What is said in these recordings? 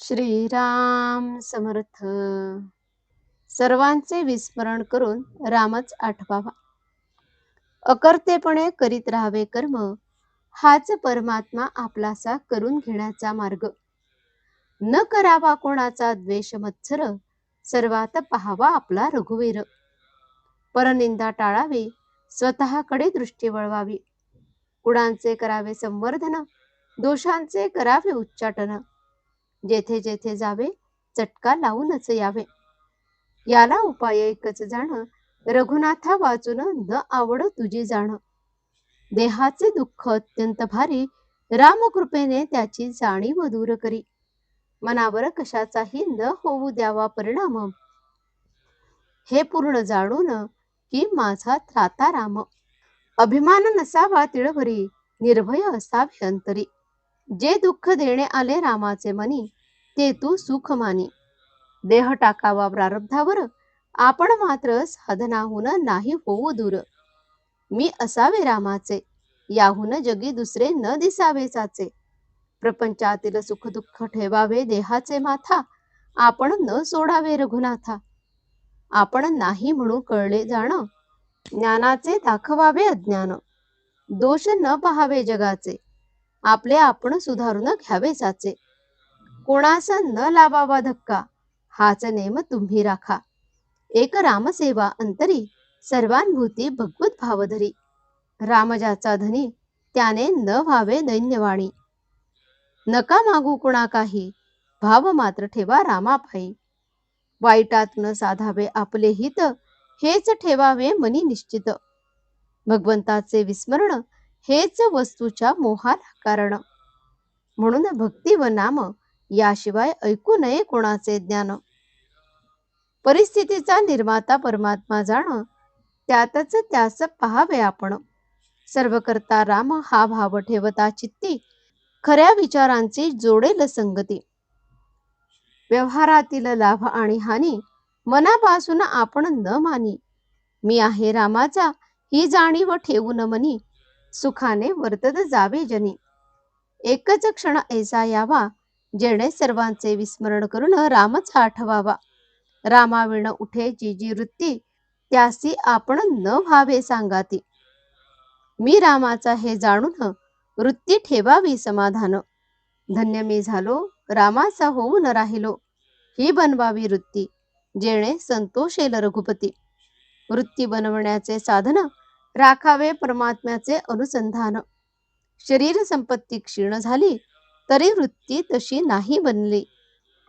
श्रीराम समर्थ. सर्वांचे विस्मरण करून रामच आठवावा. अकर्तेपणे करीत राहावे कर्म, हाच परमात्मा आपलासा करून घेण्याचा मार्ग. न करावा कोणाचा द्वेष मत्सर, सर्वात पाहावा आपला रघुवीर. परनिंदा टाळावी, स्वतःकडे दृष्टी वळवावी. गुणांचे करावे संवर्धन, दोषांचे करावे उच्चाटन. जेथे जेथे जावे, चटका लावूनच यावे. याला उपाय एकच जाण, रघुनाथा वाचून न आवड तुझी जाण. देहाचे दुःख अत्यंत भारी, रामकृपेने त्याची जाणीव दूर करी. मनावर कशाचाही न होऊ द्यावा परिणाम, हे पूर्ण जाणून की माझा त्राता राम. अभिमान नसावा तिळभरी, निर्भय असावे अंतरी. जे दुःख देणे आले रामाचे मनी, ते तू सुख मानी. देह टाकावा प्रारब्धावर, आपण मात्र साधनाहून नाही होऊ दूर. मी असावे रामाचे, याहून जगी दुसरे न दिसावे साचे. प्रपंचातील सुख दुःख ठेवावे देहाचे माथा, आपण न सोडावे रघुनाथा. आपण नाही म्हणू कळले जाण, ज्ञानाचे दाखवावे अज्ञान. दोष न पहावे जगाचे, आपले आपण सुधारून घ्यावे साचे. कोणास न लावावा धक्का, हाच नेम तुम्ही राखा. एक रामसेवा अंतरी, सर्वांभूती भगवत भावधरी. राम ज्याचा धनी, त्याने न व्हावे दैन्यवाणी. नका मागू कोणा काही, भाव मात्र ठेवा रामापायी. वाईटातून साधावे आपले हित, हेच ठेवावे मनी निश्चित. भगवंताचे विस्मरण, हेच वस्तूच्या मोहाला कारण. म्हणून भक्ती व नाम, याशिवाय ऐकू नये कोणाचे ज्ञान. परिस्थितीचा निर्माता परमात्मा जाण, त्यातच त्यास पहावे आपण. सर्व करता राम हा भाव ठेवता चित्ती, खऱ्या विचारांची जोडेल संगती. व्यवहारातील लाभ आणि हानी, मनापासून आपण न मानी. मी आहे रामाचा, ही जाणीव ठेवून मनी, सुखाने वर्तत जावे जनी. एकच क्षण ऐसा यावा, जेणे सर्वांचे विस्मरण करून रामच आठवावा. रामाविण उठे जी जी वृत्ती, त्यासी आपण न व्हावे सांगाती. मी रामाचा हे जाणून, वृत्ती ठेवावी समाधान. धन्य मी झालो, रामाचा होऊन राहिलो, ही बनवावी वृत्ती, जेणे संतोषेल रघुपती. वृत्ती बनवण्याचे साधन, राखावे परमात्म्याचे अनुसंधान. शरीर संपत्ती क्षीण झाली, तरी वृत्ती तशी नाही बनली.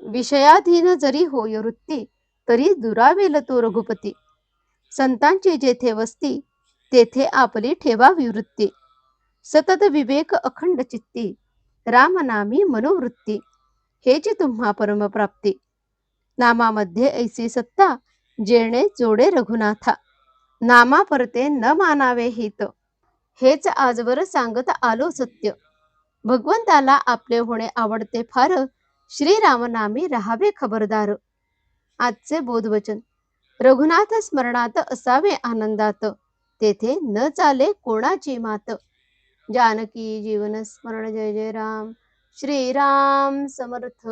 विषयाधीन जरी होय वृत्ती, तरी दुरावेल तो रघुपती. संतांची जेथे वस्ती, तेथे आपली ठेवावी वृत्ती. सतत विवेक अखंड चित्ती, रामनामी मनोवृत्ती. हेची तुम्हा परमप्राप्ती. नामामध्ये ऐसी सत्ता, जेणे जोडे रघुनाथा. नामा परते न मानावे हित, हेच आजवर सांगत आलो सत्य. भगवंताला आपले होणे आवडते फार, श्रीरामनामी राहावे खबरदार. आजचे बोधवचन, रघुनाथ स्मरणात असावे आनंदात, तेथे न चाले कोणाची मात. जानकी जीवन स्मरण जय जय राम. श्रीराम समर्थ.